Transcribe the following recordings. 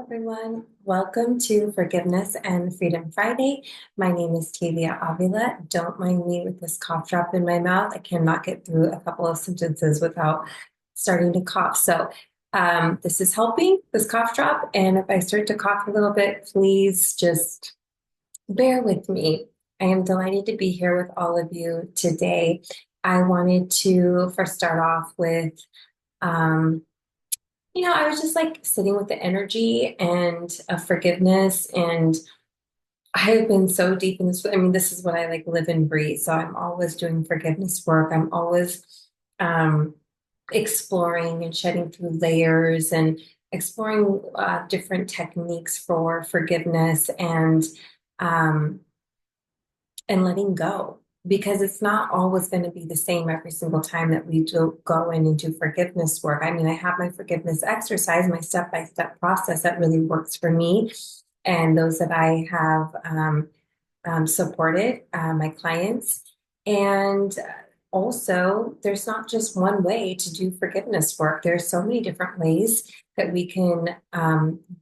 Everyone. Welcome to Forgiveness and Freedom Friday. My name is Tavia Avila. Don't mind me with this cough drop in my mouth. I cannot get through a couple of sentences without starting to cough. This is helping, this cough drop. And if I start to cough a little bit, please just bear with me. I am delighted to be here with all of you today. I wanted to first start off with um, I was just like sitting with the energy and of forgiveness. And I have been so deep in this. I mean, this is what I like live and breathe. So I'm always doing forgiveness work. I'm always um, exploring and shedding through layers and exploring different techniques for forgiveness um, and letting go because it's not always going to be the same every single time that we do go in and do forgiveness work. I mean, I have my forgiveness exercise, my step-by-step process that really works for me and those that I have supported my clients. And also, there's not just one way to do forgiveness work. There's so many different ways that we can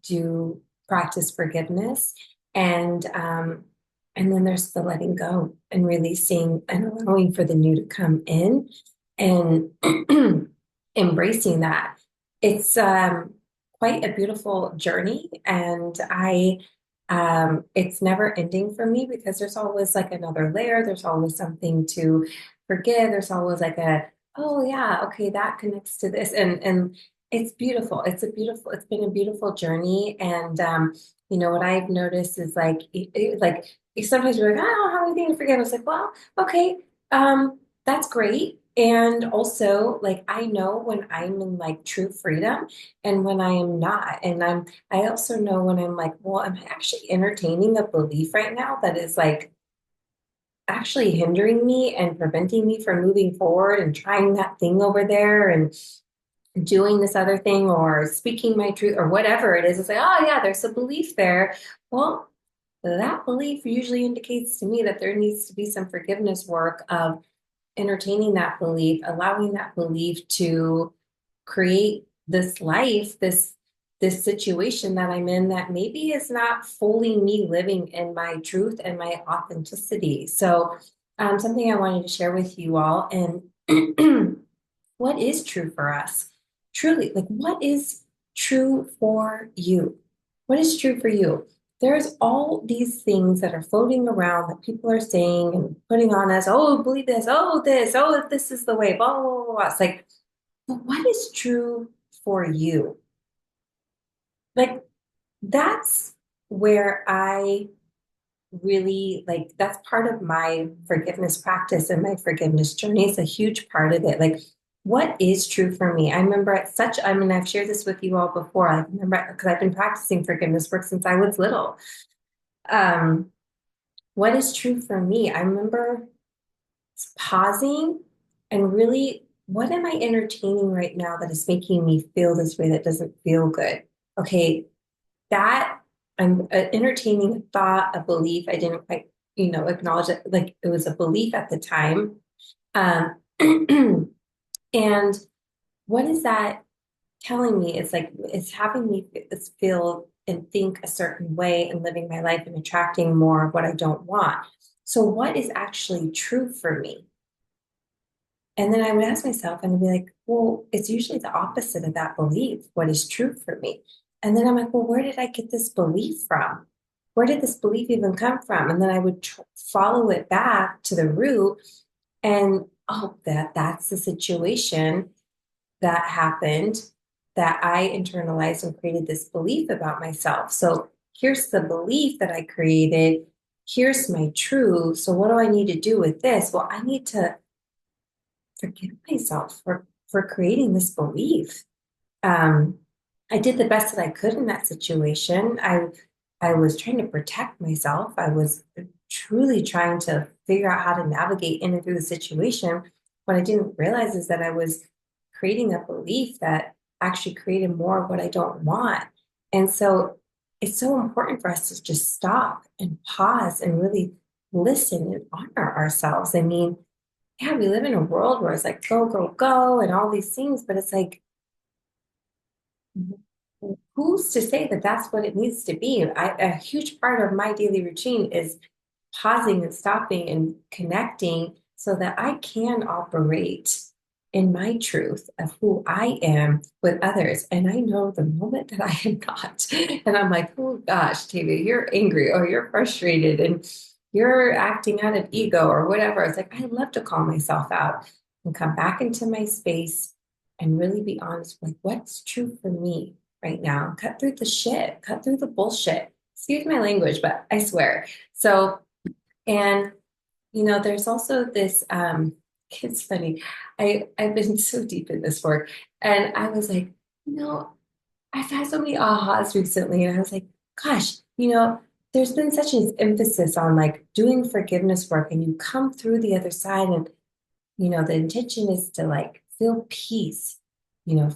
do practice forgiveness. And um, and then there's the letting go and releasing and allowing for the new to come in and embracing that. It's quite a beautiful journey, and it's never ending for me because there's always like another layer. There's always something to forgive. There's always like oh yeah, okay, that connects to this, and it's beautiful. It's been a beautiful journey, and what I've noticed is like sometimes you're like, I don't have anything to forgive. I was like, well, okay, that's great. And also, like, I know when I'm in like true freedom and when I am not. I also know when I'm like, well, am I actually entertaining a belief right now that is like actually hindering me and preventing me from moving forward and trying that thing over there and doing this other thing or speaking my truth or whatever it is. It's like, oh yeah, there's a belief there. Well, that belief usually indicates to me that there needs to be some forgiveness work of entertaining that belief, allowing that belief to create this life, this situation that I'm in that maybe is not fully me living in my truth and my authenticity. So, something I wanted to share with you all, and what is true for us? Truly, like what is true for you? What is true for you? There's all these things that are floating around that people are saying and putting on us. Oh, believe this. Oh, if this is the way, blah, blah, blah, blah. It's like, but what is true for you? Like, that's where I really like, that's part of my forgiveness practice and my forgiveness journey. It's a huge part of it. Like, what is true for me? I remember at such, I mean, I've shared this with you all before. I remember because I've been practicing forgiveness work since I was little. Um, what is true for me? I remember pausing and really, what am I entertaining right now that is making me feel this way that doesn't feel good? Okay, that I'm entertaining a thought, a belief. I didn't quite, acknowledge it. Like it was a belief at the time. Um, and what is that telling me? It's like, it's having me feel and think a certain way and living my life and attracting more of what I don't want. So what is actually true for me? And then I would ask myself and I'd be like, well, it's usually the opposite of that belief. What is true for me? And then I'm like, well, where did I get this belief from? Where did this belief even come from? And then I would follow it back to the root and oh, that's the situation that happened that I internalized and created this belief about myself. So here's the belief that I created. Here's my truth. So what do I need to do with this? Well, I need to forgive myself for creating this belief. Um, I did the best that I could in that situation. I was trying to protect myself. I was truly trying to figure out how to navigate in and through the situation. What I didn't realize is that I was creating a belief that actually created more of what I don't want. And so it's so important for us to just stop and pause and really listen and honor ourselves. I mean, yeah, we live in a world where it's like go, go, go, and all these things, but it's like, who who's to say that that's what it needs to be? A huge part of my daily routine is pausing and stopping and connecting so that I can operate in my truth of who I am with others. And I know the moment that I am not, and I'm like, oh gosh, Tavia, you're angry or you're frustrated and you're acting out of ego or whatever. It's like, I love to call myself out and come back into my space and really be honest with what's true for me right now. Cut through the shit, cut through the bullshit. Excuse my language, but I swear. So, and there's also this it's funny. I've been so deep in this work and I was like, you know, I've had so many ahas recently and I was like, gosh, there's been such an emphasis on like doing forgiveness work and you come through the other side and the intention is to like feel peace,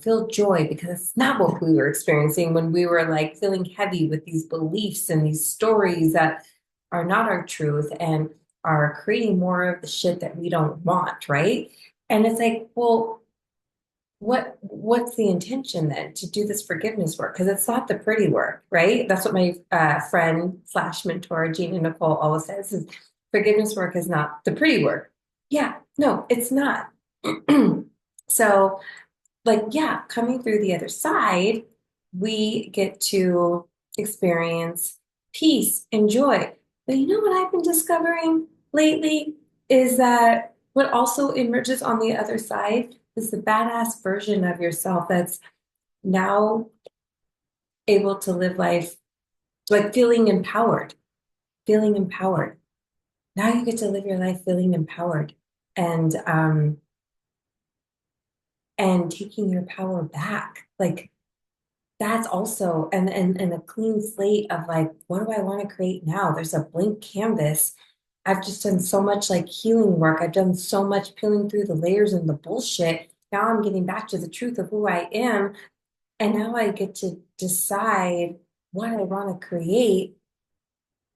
feel joy because it's not what we were experiencing when we were like feeling heavy with these beliefs and these stories that are not our truth and are creating more of the shit that we don't want, right? And it's like, well, what's the intention then to do this forgiveness work? Because it's not the pretty work, right? That's what my friend slash mentor Gina Nicole always says: is forgiveness work is not the pretty work. Yeah, no, it's not. So, like, yeah, coming through the other side, we get to experience peace and joy. But you know what I've been discovering lately is that what also emerges on the other side is the badass version of yourself that's now able to live life like feeling empowered, feeling empowered. Now you get to live your life feeling empowered and taking your power back. Like that's also and a clean slate of like, what do I want to create now? There's a blank canvas. I've just done so much like healing work. I've done so much peeling through the layers and the bullshit. Now I'm getting back to the truth of who I am. And now I get to decide what I want to create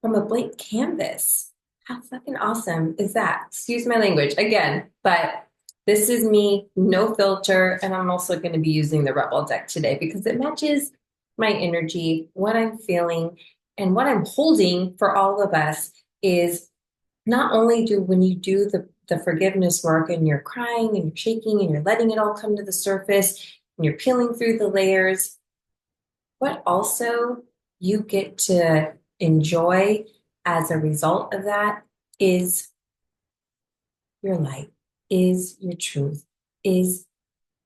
from a blank canvas. How fucking awesome is that? Excuse my language again, but this is me, no filter. And I'm also going to be using the Rebel deck today because it matches my energy, what I'm feeling, and what I'm holding for all of us is not only do when you do the forgiveness work and you're crying and you're shaking and you're letting it all come to the surface and you're peeling through the layers, but also you get to enjoy as a result of that is your light, is your truth, is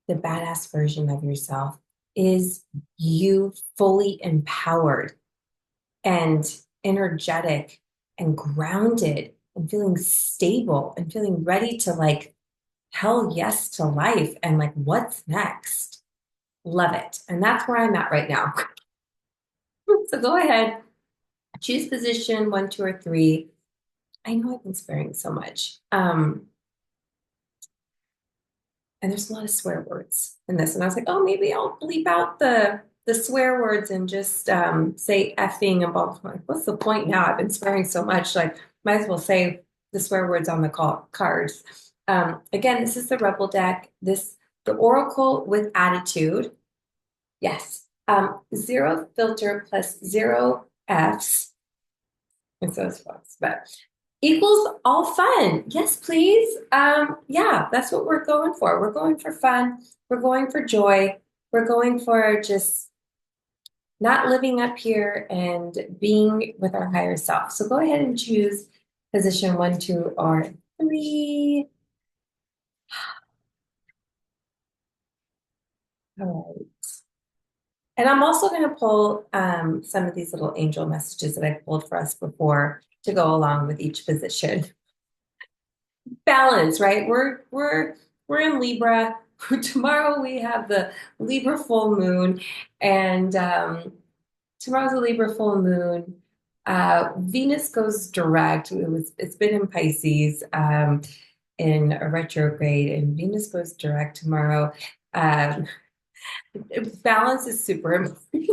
the badass version of yourself, is you fully empowered and energetic and grounded and feeling stable and feeling ready to like hell yes to life and like what's next. Love it. And that's where I'm at right now. So go ahead, choose position one, two, or three. I know I've been swearing so much. And there's a lot of swear words in this. And I was like, oh, maybe I'll bleep out the swear words and just say effing and blah, blah, blah. Like, what's the point now? I've been swearing so much, like might as well say the swear words on the cards. Again, this is the Rebel deck. The Oracle with attitude. Yes. Zero filter plus zero Fs. And so it's folks, but equals all fun. Yes, please. Yeah, that's what we're going for. We're going for fun. We're going for joy. We're going for just not living up here and being with our higher self. So go ahead and choose position one, two, or three. All right. And I'm also going to pull some of these little angel messages that I pulled for us before to go along with each position. Balance, right? We're in Libra. Tomorrow we have the Libra full moon, and tomorrow's a Libra full moon. Venus goes direct. It's been in Pisces in a retrograde, and Venus goes direct tomorrow. Um, Balance is super important.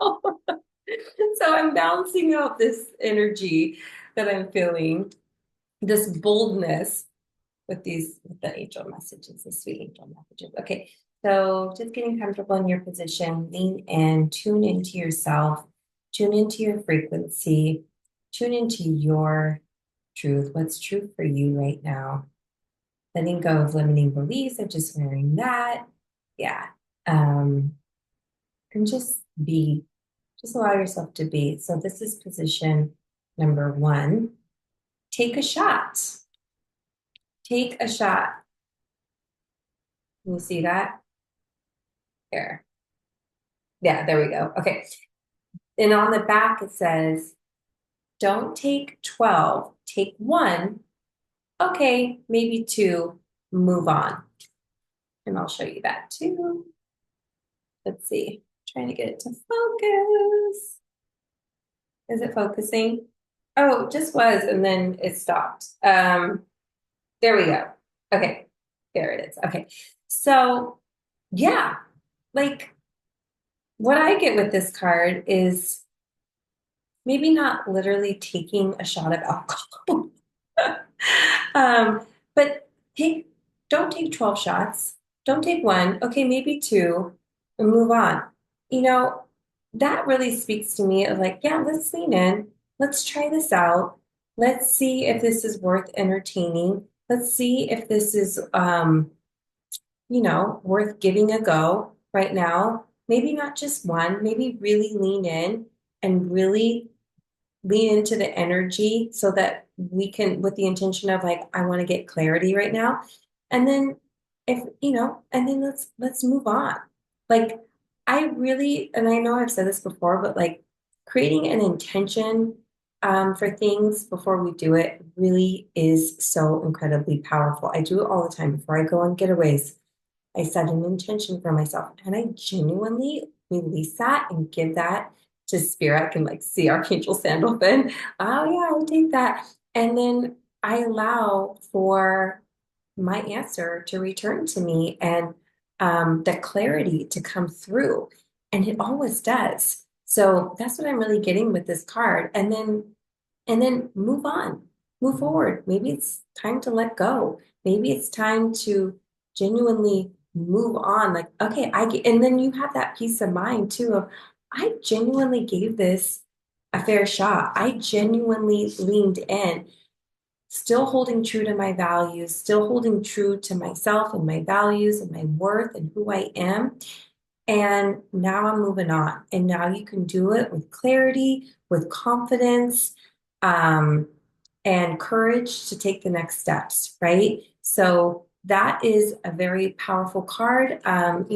So I'm balancing out this energy that I'm feeling, this boldness with the angel messages, the sweet angel messages. Okay, So just getting comfortable in your position, lean in, tune into yourself, tune into your frequency, tune into your truth, what's true for you right now. Letting go of limiting beliefs of just wearing that. Yeah. Um, and just allow yourself to be. So this is position number one. Take a shot. Take a shot. Can you see that? There. Yeah, there we go. Okay. And on the back, it says, don't take 12, take one. Okay, maybe two, move on. And I'll show you that too. Let's see. Trying to get it to focus. Is it focusing? Oh, it just was, and then it stopped. There we go. Okay, there it is. Okay. So, yeah, like what I get with this card is maybe not literally taking a shot of alcohol. Um, but take don't take 12 shots. Don't take one. Okay, maybe two and move on. You know, that really speaks to me of like, yeah, let's lean in. Let's try this out. Let's see if this is worth entertaining. Let's see if this is worth giving a go right now. Maybe not just one, maybe really lean in and really lean into the energy so that we can, with the intention of like, I want to get clarity right now. And then and then let's move on. Like I really, and I know I've said this before, but like creating an intention for things before we do it really is so incredibly powerful. I do it all the time before I go on getaways. I set an intention for myself and I genuinely release that and give that to spirit. I can like see Archangel Sandalphon. Oh yeah, I'll take that. And then I allow for my answer to return to me and the clarity to come through. And it always does. So that's what I'm really getting with this card. And then move on, move forward. Maybe it's time to let go. Maybe it's time to genuinely move on. Like, okay, I get, and then you have that peace of mind too of, I genuinely gave this a fair shot. I genuinely leaned in, still holding true to my values, still holding true to myself and my values and my worth and who I am. And now I'm moving on. And now you can do it with clarity, with confidence, um, and courage to take the next steps, right? So that is a very powerful card. And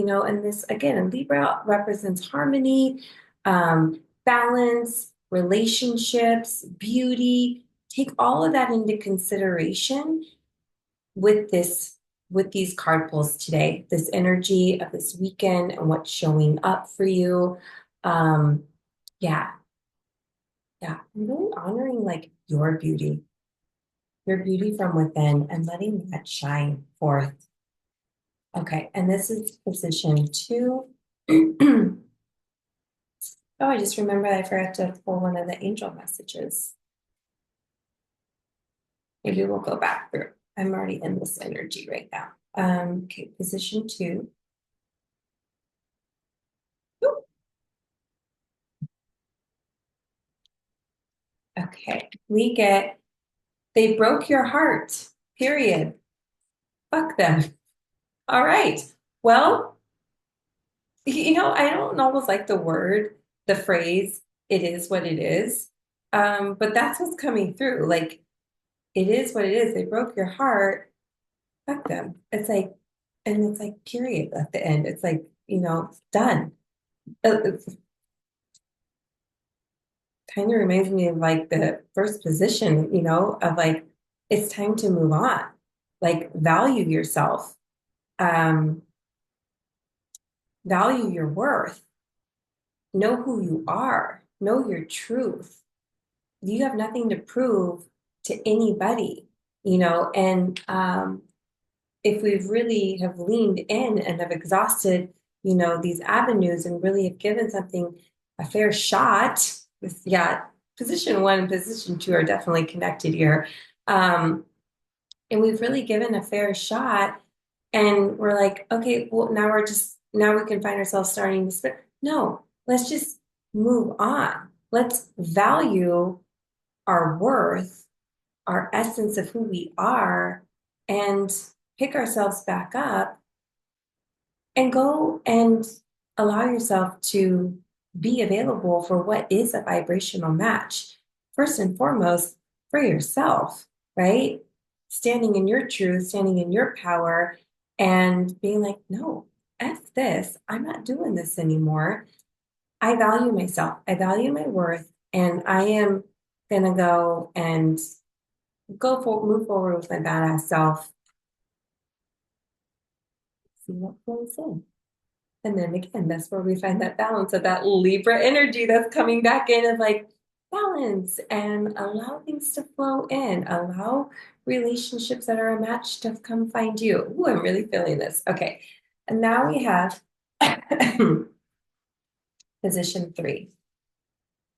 this, again, Libra represents harmony, balance, relationships, beauty. Take all of that into consideration with these card pulls today, this energy of this weekend and what's showing up for you. Um, yeah, yeah. I'm really honoring like your beauty from within and letting that shine forth. Okay, and this is position two. Oh, I just remembered I forgot to pull one of the angel messages. Maybe we'll go back through. I'm already in this energy right now. Okay, position two. Okay, they broke your heart, period. Fuck them. All right. Well, I don't always like the phrase, it is what it is. But that's what's coming through. Like, it is what it is. They broke your heart, fuck them. It's like, period at the end. It's like, done. It kind of reminds me of like the first position, of like, it's time to move on. Like, value yourself. Um, value your worth, know who you are, know your truth. You have nothing to prove to anybody, and if we really have leaned in and have exhausted, these avenues and really have given something a fair shot, yeah, position one and position two are definitely connected here. And we've really given a fair shot. And we're like, okay, well, now we can find ourselves starting to spit. No, let's just move on. Let's value our worth, our essence of who we are, and pick ourselves back up and go and allow yourself to be available for what is a vibrational match. First and foremost, for yourself, right? Standing in your truth, standing in your power, and being like, no, F this. I'm not doing this anymore. I value myself, I value my worth, and I am going to go and move forward with my badass self, see what flows in. And then again, that's where we find that balance of that Libra energy that's coming back in of like balance and allow things to flow in, allow relationships that are a match to come find you. Ooh, I'm really feeling this. Okay. And now we have position three.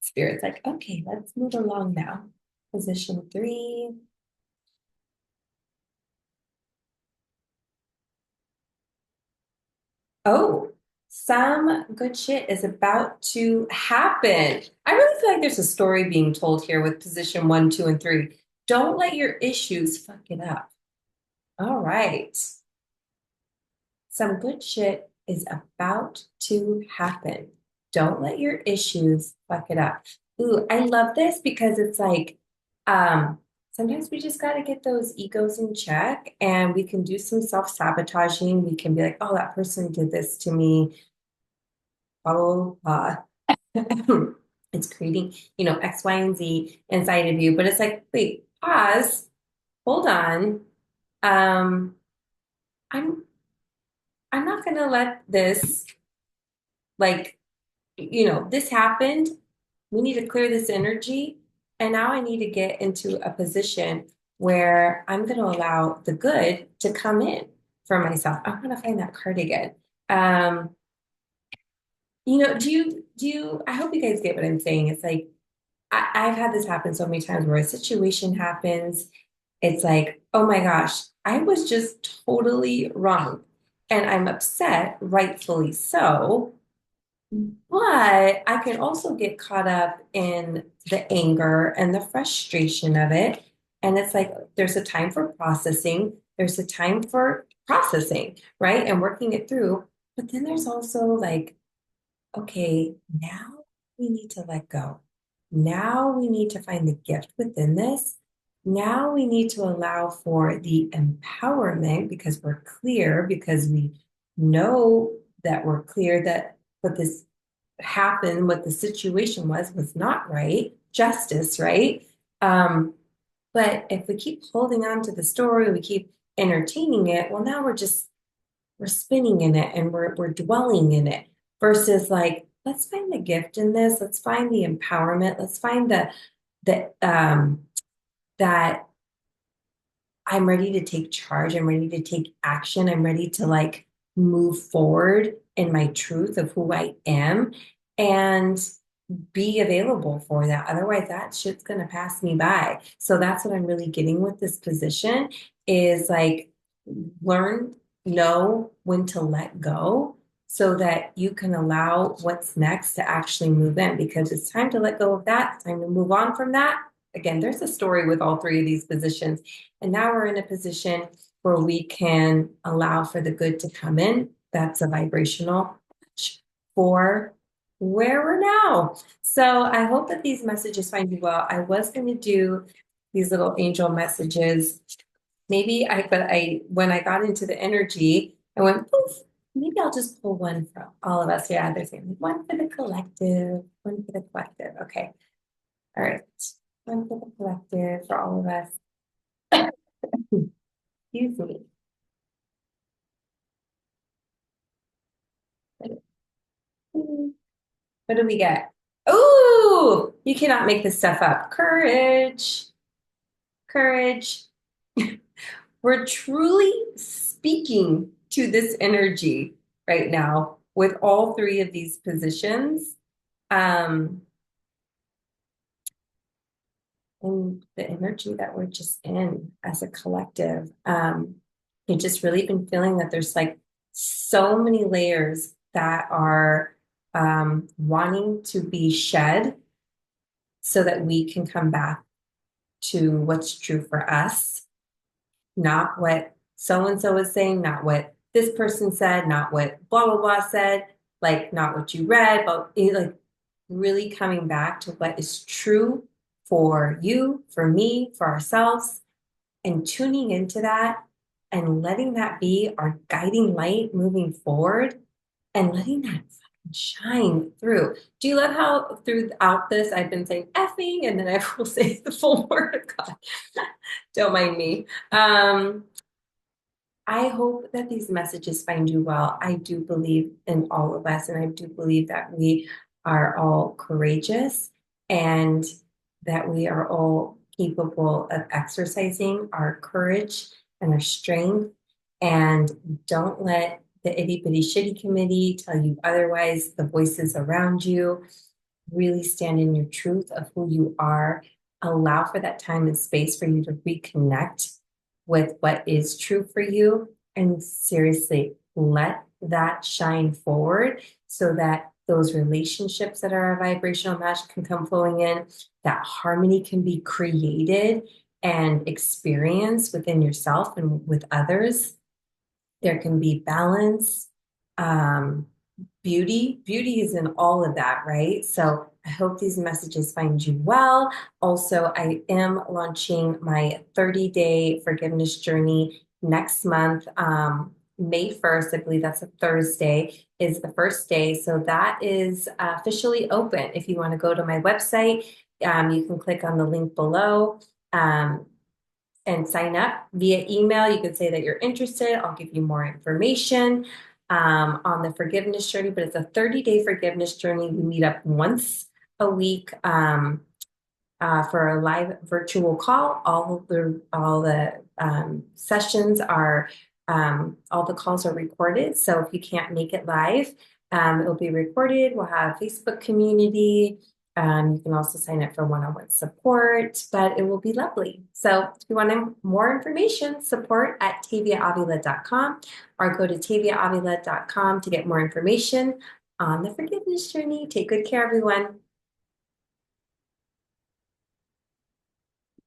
Spirit's like, okay, let's move along now. Position three. Oh, some good shit is about to happen. I really feel like there's a story being told here with position one, two, and three. Don't let your issues fuck it up. All right. Some good shit is about to happen. Don't let your issues fuck it up. Ooh, I love this because it's like, sometimes we just got to get those egos in check and we can do some self-sabotaging. We can be like, oh, that person did this to me, blah, blah, blah. It's creating, X, Y, and Z inside of you. But it's like, wait, pause, hold on. Um, I'm I'm not gonna let this like, this happened. We need to clear this energy. And now I need to get into a position where I'm gonna allow the good to come in for myself. I'm gonna find that card again. Um, I hope you guys get what I'm saying. It's like I've had this happen so many times where a situation happens. It's like, oh my gosh, I was just totally wrong. And I'm upset, rightfully so. But I can also get caught up in the anger and the frustration of it. And it's like there's a time for processing, there's a time for processing, right? And working it through. But then there's also like, okay, now we need to let go. Now we need to find the gift within this. Now we need to allow for the empowerment because we're clear, because we know that we're clear that what this happened, what the situation was not right, justice, right? But if we keep holding on to the story, we keep entertaining it, well, now we're spinning in it and we're dwelling in it versus like let's find the gift in this, let's find the empowerment, let's find the that I'm ready to take charge, I'm ready to take action, I'm ready to like move forward in my truth of who I am and be available for that. Otherwise, that shit's gonna pass me by. So that's what I'm really getting with this position is like learn, know when to let go so that you can allow what's next to actually move in because it's time to let go of that, it's time to move on from that. Again, there's a story with all three of these positions. And now we're in a position where we can allow for the good to come in. That's a vibrational match for where we're now. So I hope that these messages find you well. I was going to do these little angel messages. When I got into the energy, I went, poof, maybe I'll just pull one from all of us. Yeah, there's one for the collective, one for the collective. Okay. All right. One for the collective for all of us. Excuse me. What do we get? Ooh, you cannot make this stuff up. Courage, courage. We're truly speaking to this energy right now with all three of these positions. Um, and the energy that we're just in as a collective. I've just really been feeling that there's like so many layers that are wanting to be shed so that we can come back to what's true for us, not what so and so is saying, not what this person said, not what blah blah blah said, like not what you read, but like really coming back to what is true for you, for me, for ourselves, and tuning into that and letting that be our guiding light moving forward and letting that fucking shine through. Do you love how throughout this I've been saying effing and then I will say the full word of God? Don't mind me. I hope that these messages find you well. I do believe in all of us, and I do believe that we are all courageous and that we are all capable of exercising our courage and our strength. And don't let the itty bitty shitty committee tell you otherwise, the voices around you. Really stand in your truth of who you are. Allow for that time and space for you to reconnect with what is true for you. And seriously, let that shine forward so that those relationships that are a vibrational match can come flowing in, that harmony can be created and experienced within yourself and with others. There can be balance, um, beauty is in all of that, right? So I hope these messages find you well. Also, I am launching my 30-day forgiveness journey next month. May 1st, I believe that's a Thursday, is the first day. So that is officially open. If you want to go to my website, you can click on the link below. And sign up via email. You can say that you're interested. I'll give you more information on the forgiveness journey, but it's a 30-day forgiveness journey. We meet up once a week for a live virtual call. All the sessions are all the calls are recorded. So if you can't make it live, it'll be recorded. We'll have a Facebook community. You can also sign up for one-on-one support, but it will be lovely. So if you want more information, support at taviaavila.com or go to taviaavila.com to get more information on the forgiveness journey. Take good care, everyone.